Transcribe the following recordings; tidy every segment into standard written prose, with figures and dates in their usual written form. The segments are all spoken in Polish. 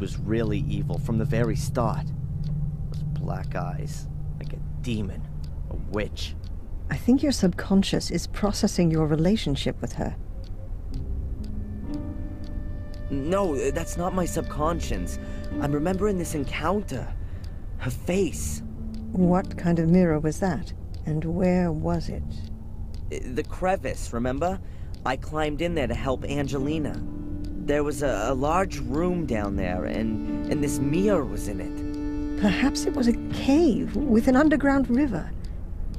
was really evil from the very start. Those black eyes, like a demon, a witch. I think your subconscious is processing your relationship with her. No, that's not my subconscious. I'm remembering this encounter. Her face. What kind of mirror was that? And where was it? The crevice, remember? I climbed in there to help Angelina. There was a large room down there, and this mirror was in it. Perhaps it was a cave with an underground river,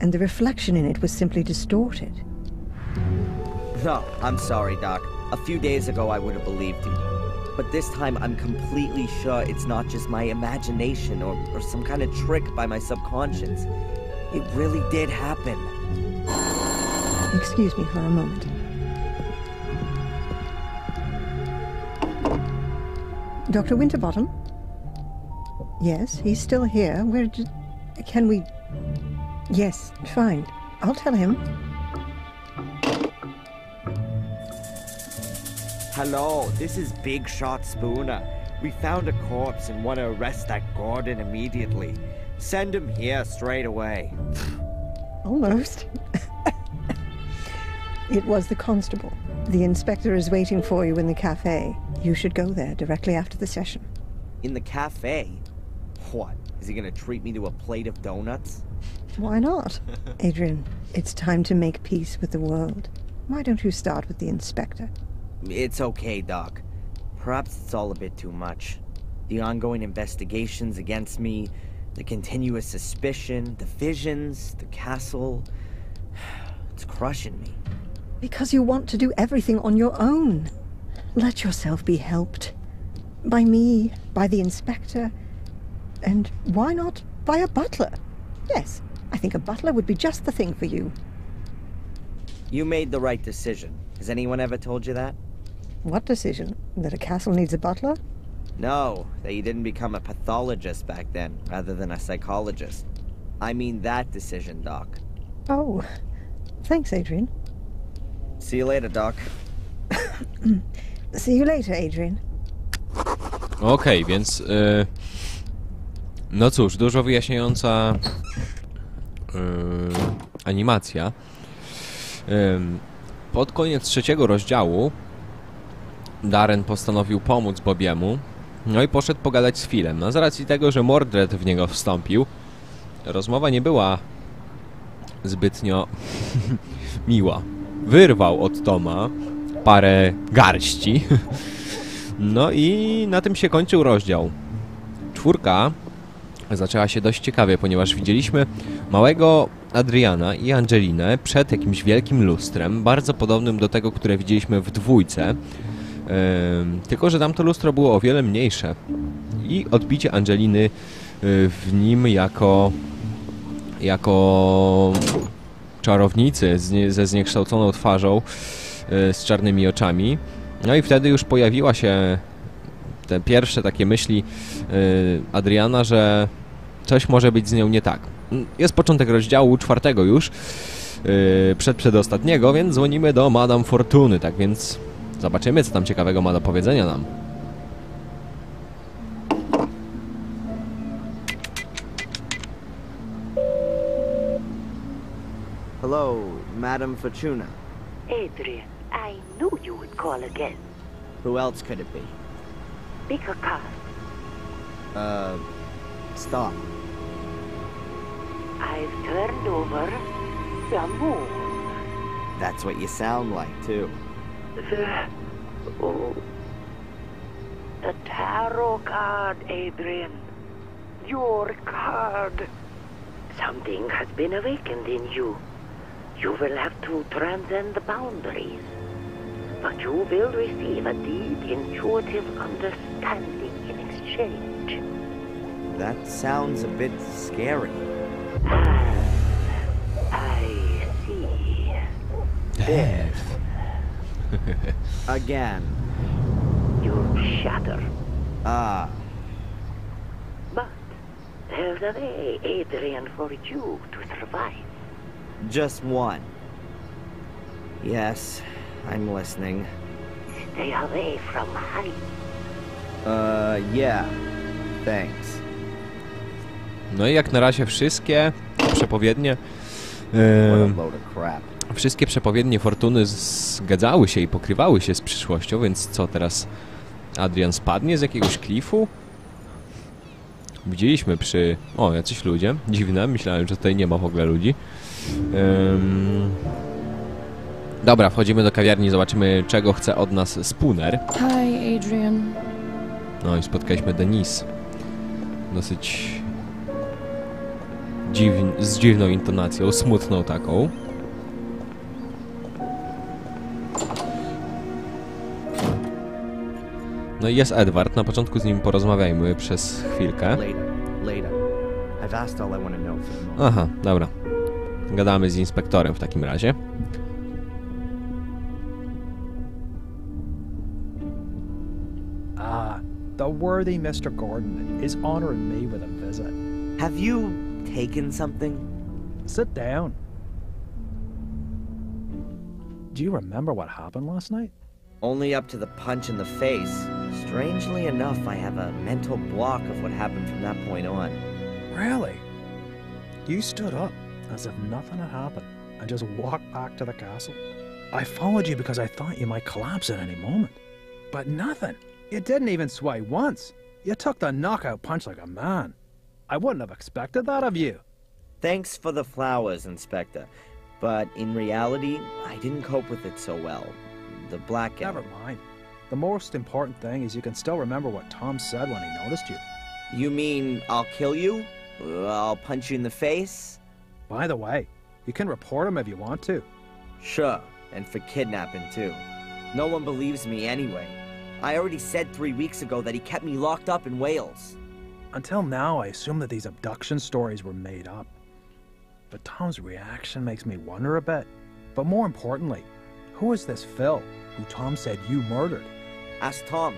and the reflection in it was simply distorted. No, I'm sorry, Doc. A few days ago I would have believed you. But this time I'm completely sure it's not just my imagination or some kind of trick by my subconscious. It really did happen. Excuse me for a moment. Dr. Winterbottom? Yes, he's still here. Can we... Yes, fine. I'll tell him. Hello, this is Big Shot Spooner. We found a corpse and want to arrest that Gordon immediately. Send him here straight away. Almost. It was the constable. The inspector is waiting for you in the cafe. You should go there directly after the session. In the cafe? What? Is he gonna treat me to a plate of donuts? Why not? Adrian, it's time to make peace with the world. Why don't you start with the inspector? It's okay, Doc. Perhaps it's all a bit too much. The ongoing investigations against me, the continuous suspicion, the visions, the castle... It's crushing me. Because you want to do everything on your own. Let yourself be helped. By me, by the inspector, and why not by a butler? Yes, I think a butler would be just the thing for you. You made the right decision. Has anyone ever told you that? What decision? That a castle needs a butler? No, that you didn't become a pathologist back then, rather than a psychologist. I mean that decision, Doc. Oh, thanks, Adrian. See you later, Doc. See you later, Adrian. Okej, więc... no cóż, dużo wyjaśniająca... animacja. Pod koniec trzeciego rozdziału Darren postanowił pomóc Bobiemu, no i poszedł pogadać z Philem. No z racji tego, że Mordred w niego wstąpił, rozmowa nie była zbytnio miła. Wyrwał od Toma parę garści. No i na tym się kończył rozdział. Czwórka zaczęła się dość ciekawie, ponieważ widzieliśmy małego Adriana i Angelinę przed jakimś wielkim lustrem, bardzo podobnym do tego, które widzieliśmy w dwójce. Tylko że tamto lustro było o wiele mniejsze i odbicie Angeliny w nim jako czarownicy ze zniekształconą twarzą, z czarnymi oczami. No i wtedy już pojawiła się te pierwsze takie myśli Adriana, że coś może być z nią nie tak. Jest początek rozdziału czwartego już, przedostatniego, więc dzwonimy do Madame Fortuny, tak więc zobaczymy, co tam ciekawego ma do powiedzenia nam. Hello, Madame Fortuna. Adrian, I knew you would call again. Who else could it be? Pick a card. Stop. I've turned over the moon. That's what you sound like, too. The tarot card, Adrian. Your card. Something has been awakened in you. You will have to transcend the boundaries. But you will receive a deep, intuitive understanding in exchange. That sounds a bit scary. I see. Death. Again. You shatter. Ah. But there's a way, Adrian, for you to survive. Just one. Yes, I'm listening. Stay away from heights. Yeah. Thanks. No i jak na razie wszystkie przepowiednie... What a load of crap. Wszystkie przepowiednie fortuny zgadzały się i pokrywały się z przyszłością, więc co teraz? Adrian spadnie z jakiegoś klifu? Widzieliśmy przy... O, jacyś ludzie. Dziwne, myślałem, że tutaj nie ma w ogóle ludzi. Dobra, wchodzimy do kawiarni, zobaczymy, czego chce od nas Spooner. Hi, Adrian. No i spotkaliśmy Denise. Dosyć... z dziwną intonacją, smutną taką. No i jest Edward, na początku z nim porozmawiajmy przez chwilkę. Later. I've asked all I want to know for the moment. Aha, dobra. Gadamy z inspektorem w takim razie. The worthy Mr. Gordon is honoring me with a visit. Have you taken something? Sit down. Do you remember what happened last night? Only up to the punch in the face. Strangely enough, I have a mental block of what happened from that point on. Really? You stood up as if nothing had happened and just walked back to the castle. I followed you because I thought you might collapse at any moment. But nothing. You didn't even sway once. You took the knockout punch like a man. I wouldn't have expected that of you. Thanks for the flowers, Inspector. But in reality, I didn't cope with it so well. The black... Never mind. The most important thing is you can still remember what Tom said when he noticed you. You mean I'll kill you? I'll punch you in the face? By the way, you can report him if you want to. Sure, and for kidnapping too. No one believes me anyway. I already said 3 weeks ago that he kept me locked up in Wales. Until now, I assumed that these abduction stories were made up. But Tom's reaction makes me wonder a bit. But more importantly, who is this Phil, who Tom said you murdered? Ask Tom.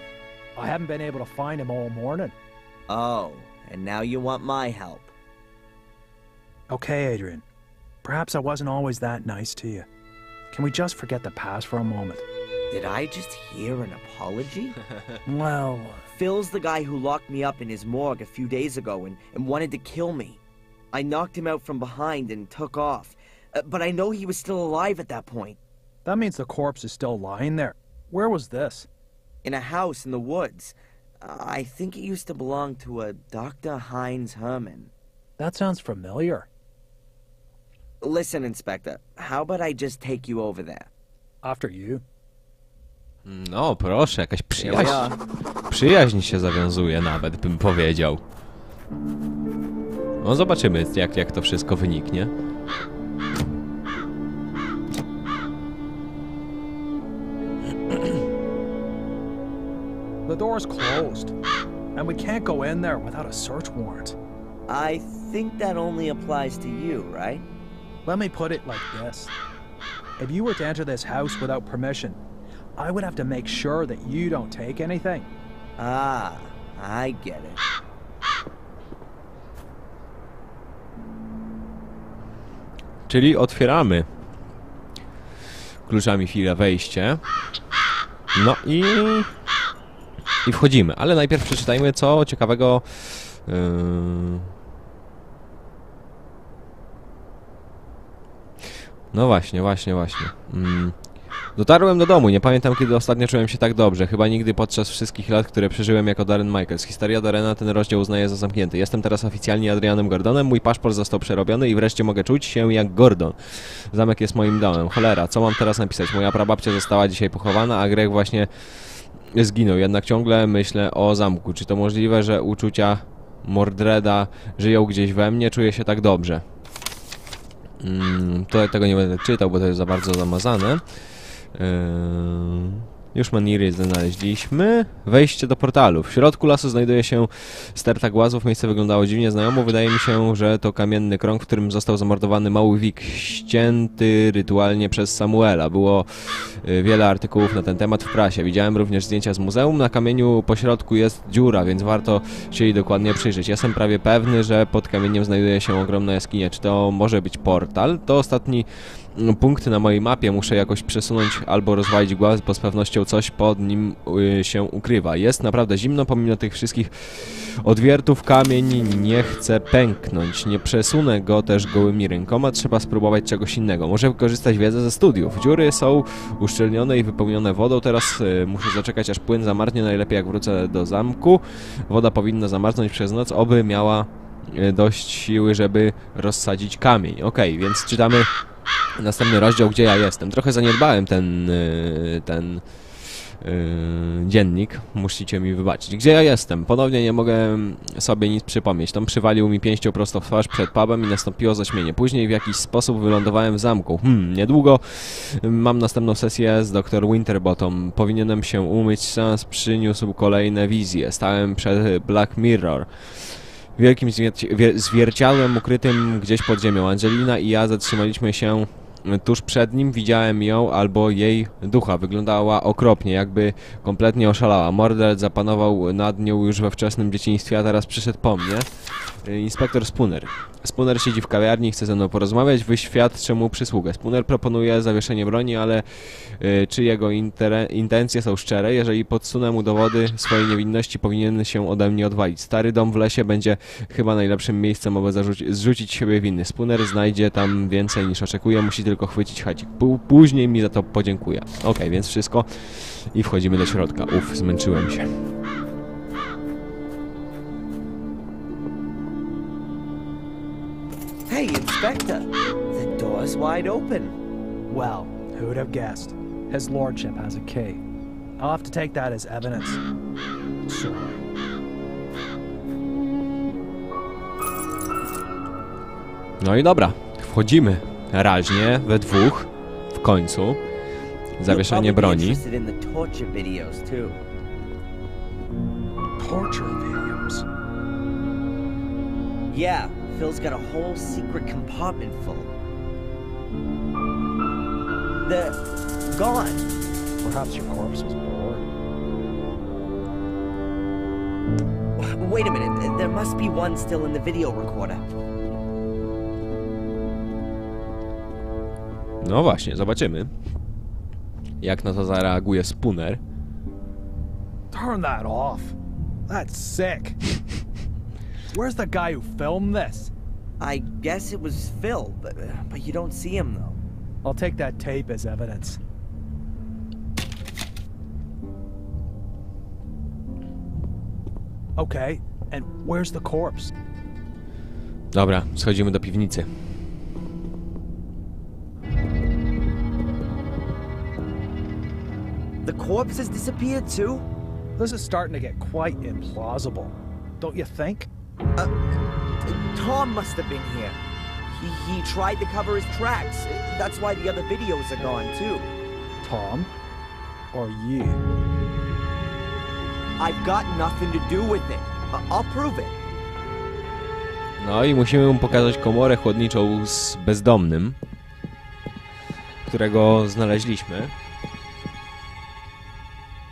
I haven't been able to find him all morning. Oh, and now you want my help. Okay, Adrian. Perhaps I wasn't always that nice to you. Can we just forget the past for a moment? Did I just hear an apology? Well... Phil's the guy who locked me up in his morgue a few days ago and wanted to kill me. I knocked him out from behind and took off. But I know he was still alive at that point. That means the corpse is still lying there. Where was this? In a house in the woods. I think it used to belong to a Dr. Heinz Herman. That sounds familiar. Listen, Inspector, how about I just take you over there? After you. No, proszę, jakaś przyjaźń. Przyjaźń się zawiązuje nawet, bym powiedział. No, zobaczymy, jak to wszystko wyniknie. The door's closed, and we can't go in there without a search warrant. I think that only applies to you, right? Let me put it like this. If you were to enter this house without permission, I would have to make sure that you don't take anything. Ah, I get it. Czyli otwieramy kluczami chwilę wejście. No i wchodzimy, ale najpierw przeczytajmy, co ciekawego no właśnie. Dotarłem do domu, nie pamiętam, kiedy ostatnio czułem się tak dobrze. Chyba nigdy podczas wszystkich lat, które przeżyłem jako Darren Michaels. Historia Darrena ten rozdział uznaje za zamknięty. Jestem teraz oficjalnie Adrianem Gordonem, mój paszport został przerobiony i wreszcie mogę czuć się jak Gordon. Zamek jest moim domem. Cholera, co mam teraz napisać? Moja prababcia została dzisiaj pochowana, a Greg właśnie zginął. Jednak ciągle myślę o zamku. Czy to możliwe, że uczucia Mordreda żyją gdzieś we mnie? Czuję się tak dobrze. Tutaj tego nie będę czytał, bo to jest za bardzo zamazane. Już maniry znaleźliśmy. Wejście do portalu. W środku lasu znajduje się sterta głazów. Miejsce wyglądało dziwnie znajomo. Wydaje mi się, że to kamienny krąg, w którym został zamordowany mały Wik, ścięty rytualnie przez Samuela. Było wiele artykułów na ten temat w prasie. Widziałem również zdjęcia z muzeum. Na kamieniu po środku jest dziura, więc warto się jej dokładnie przyjrzeć. Jestem prawie pewny, że pod kamieniem znajduje się ogromna jaskinia. Czy to może być portal? To ostatni punkt na mojej mapie muszę jakoś przesunąć albo rozwalić głaz, bo z pewnością coś pod nim się ukrywa. Jest naprawdę zimno, pomimo tych wszystkich odwiertów kamień nie chce pęknąć. Nie przesunę go też gołymi rękoma, trzeba spróbować czegoś innego. Może wykorzystać wiedzę ze studiów. Dziury są uszczelnione i wypełnione wodą. Teraz muszę zaczekać, aż płyn zamarznie, najlepiej jak wrócę do zamku. Woda powinna zamarznąć przez noc, oby miała dość siły, żeby rozsadzić kamień. Okej, więc czytamy następny rozdział, gdzie ja jestem. Trochę zaniedbałem ten dziennik, musicie mi wybaczyć. Gdzie ja jestem? Ponownie nie mogę sobie nic przypomnieć. Tom przywalił mi pięścią prosto w twarz przed pubem i nastąpiło zaćmienie. Później w jakiś sposób wylądowałem w zamku. Niedługo mam następną sesję z dr Winterbottom. Powinienem się umyć, seans przyniósł kolejne wizje. Stałem przed Black Mirror. Wielkim zwierciadłem ukrytym gdzieś pod ziemią. Angelina i ja zatrzymaliśmy się tuż przed nim. Widziałem ją albo jej ducha. Wyglądała okropnie, jakby kompletnie oszalała. Morder zapanował nad nią już we wczesnym dzieciństwie, a teraz przyszedł po mnie. Inspektor Spooner. Spooner siedzi w kawiarni i chce ze mną porozmawiać. Wyświadczę mu przysługę. Spooner proponuje zawieszenie broni, ale czy jego intencje są szczere? Jeżeli podsunę mu dowody swojej niewinności, powinien się ode mnie odwalić. Stary dom w lesie będzie chyba najlepszym miejscem, aby zrzucić siebie winy. Spooner znajdzie tam więcej niż oczekuje, musi tylko chwycić hacik. Później mi za to podziękuje. Okej, więc wszystko i wchodzimy do środka. Zmęczyłem się. Hey, Inspector! The door's wide open. Well, who'd have guessed? His lordship has a key. I'll have to take that as evidence. Sorry. No i dobra, wchodzimy raźnie, we dwóch, w końcu. Zawieszenie broni. Torture videos. Yeah, Phil's got a whole secret compartment full. They're gone. Perhaps your corpse was bored. Wait a minute, there must be one still in the video recorder. No właśnie, zobaczymy, jak na to zareaguje Spooner. Turn that off. That's sick. Where's the guy who filmed this? I guess it was Phil, but you don't see him though. I'll take that tape as evidence. Okay, and where's the corpse? Dobra, schodzimy do piwnicy. The corpse has disappeared too? This is starting to get quite implausible. Don't you think? Tom must have been here. He tried to cover his tracks. That's why the other videos are gone too. Tom? Or you? I've got nothing to do with it. I'll prove it. No i musimy mu pokazać komorę chłodniczą z bezdomnym, którego znaleźliśmy.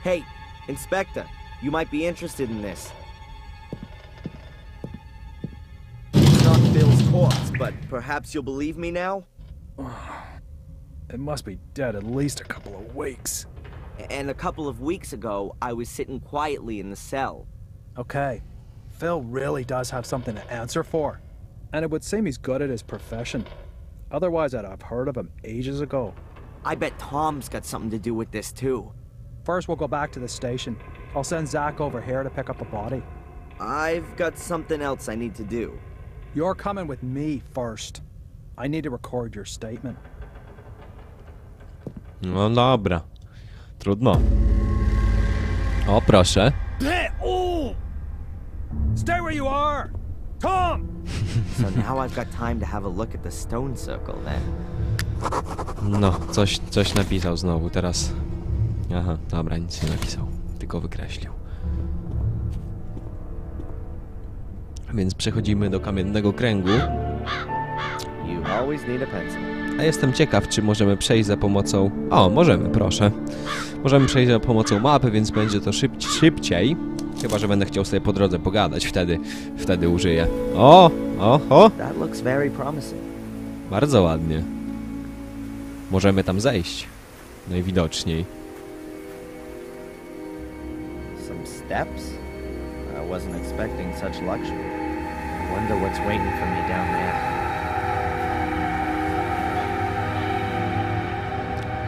Hey, Inspector, you might be interested in this. It's not Phil's corpse, but perhaps you'll believe me now? It must be dead at least a couple of weeks. And a couple of weeks ago, I was sitting quietly in the cell. Okay, Phil really does have something to answer for. And it would seem he's good at his profession. Otherwise, I'd have heard of him ages ago. I bet Tom's got something to do with this too. First, we'll go back to the station. I'll send Zach over here to pick up the body. I've got something else I need to do. You're coming with me first. I need to record your statement. No dobra. Trudno. O, proszę. Oh! Stay where you are! Tom! So now I've got time to have a look at the stone circle then. No, coś napisał znowu, teraz... Aha, dobra, nic nie napisał, tylko wykreślił. Więc przechodzimy do kamiennego kręgu. You always need a pencil. A jestem ciekaw, czy możemy przejść za pomocą... O, możemy, proszę. Możemy przejść za pomocą mapy, więc będzie to szybciej. Chyba że będę chciał sobie po drodze pogadać, wtedy użyję. O! That looks very promising. Bardzo ładnie. możemy tam zejść. Najwidoczniej. Some steps? I wasn't expecting such luxury. I wonder what's waiting for me down there.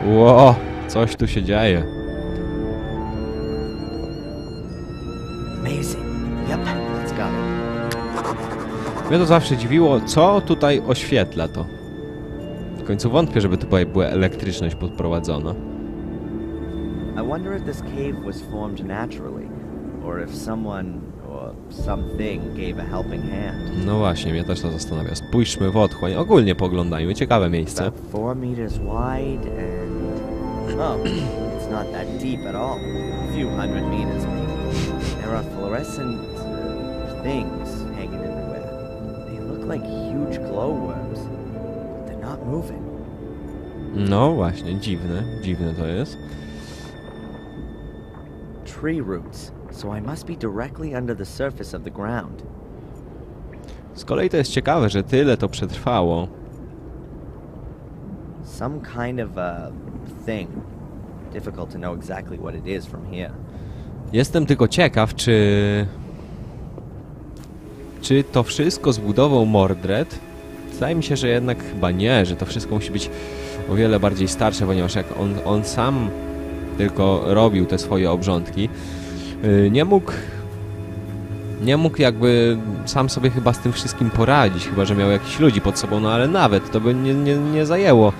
Ło, coś tu się dzieje. Amazing. Yep, it's got it. Mnie to zawsze dziwiło, co tutaj oświetla to. W końcu wątpię, żeby tutaj była elektryczność podprowadzona. I wonder if this cave was formed naturally, or if someone or something gave a helping hand. No właśnie, mnie też to zastanawia. Spójrzmy w otchłań. Ogólnie poglądajmy. Ciekawe miejsce. About 4 meters wide and... Oh, it's not that deep at all. A few hundred meters maybe. There are fluorescent things hanging everywhere. They look like huge glowworms. They're not moving. No właśnie, dziwne. Dziwne to jest. Tree roots, so I must be directly under the surface of the ground. Z kolei to jest ciekawe, że tyle to przetrwało. Some kind of a thing. Difficult to know exactly what it is from here. Jestem tylko ciekaw, czy to wszystko zbudował Mordred? Wydaje mi się, że jednak chyba nie, że to wszystko musi być o wiele bardziej starsze, ponieważ jak on sam tylko robił te swoje obrządki, nie mógł jakby sam sobie chyba z tym wszystkim poradzić, chyba że miał jakichś ludzi pod sobą, no ale nawet to by nie zajęło,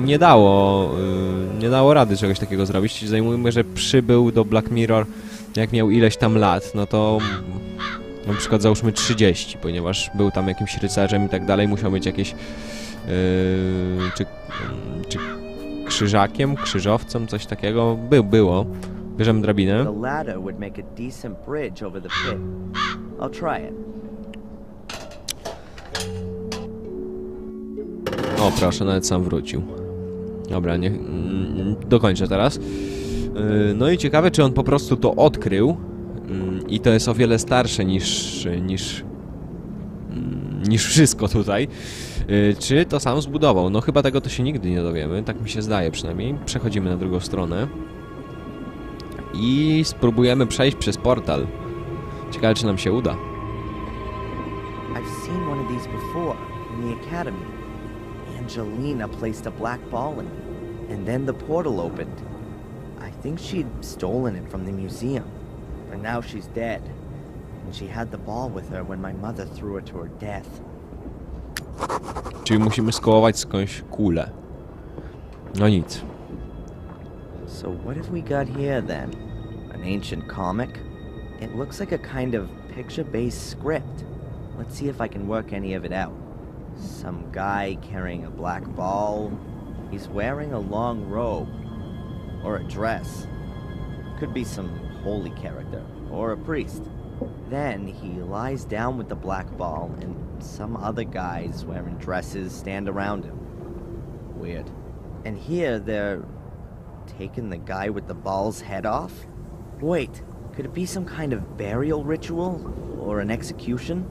nie dało rady czegoś takiego zrobić. Zajmujmy, że przybył do Black Mirror jak miał ileś tam lat, no to na przykład załóżmy 30, ponieważ był tam jakimś rycerzem i tak dalej, musiał mieć jakieś czy krzyżakiem, krzyżowcem, coś takiego. Było. Bierzemy drabinę. The ladder would make a decent bridge over the pit. I'll try it. O, proszę, nawet sam wrócił. Dobra, dokończę teraz. No i ciekawe, czy on po prostu to odkrył i to jest o wiele starsze niż wszystko tutaj. Czy to sam zbudował? No chyba tego to się nigdy nie dowiemy, tak mi się zdaje przynajmniej. Przechodzimy na drugą stronę i spróbujemy przejść przez portal. Ciekawe, czy nam się uda. I've seen one of these before in the academy. Angelina placed a black ball in it, and then the portal opened. I think she'd stolen it from the museum, but now she's dead. And she had the ball with her when my mother threw her to her death. Czyli musimy skołować skądś kulę. No nic. So what have we got here then? An ancient comic? It looks like a kind of picture-based script. Let's see if I can work any of it out. Some guy carrying a black ball. He's wearing a long robe. Or a dress. Could be some holy character. Or a priest. Then he lies down with the black ball and some other guys wearing dresses stand around him. Weird. And here they're taking the guy with the ball's head off? Wait, could it be some kind of burial ritual? Or an execution?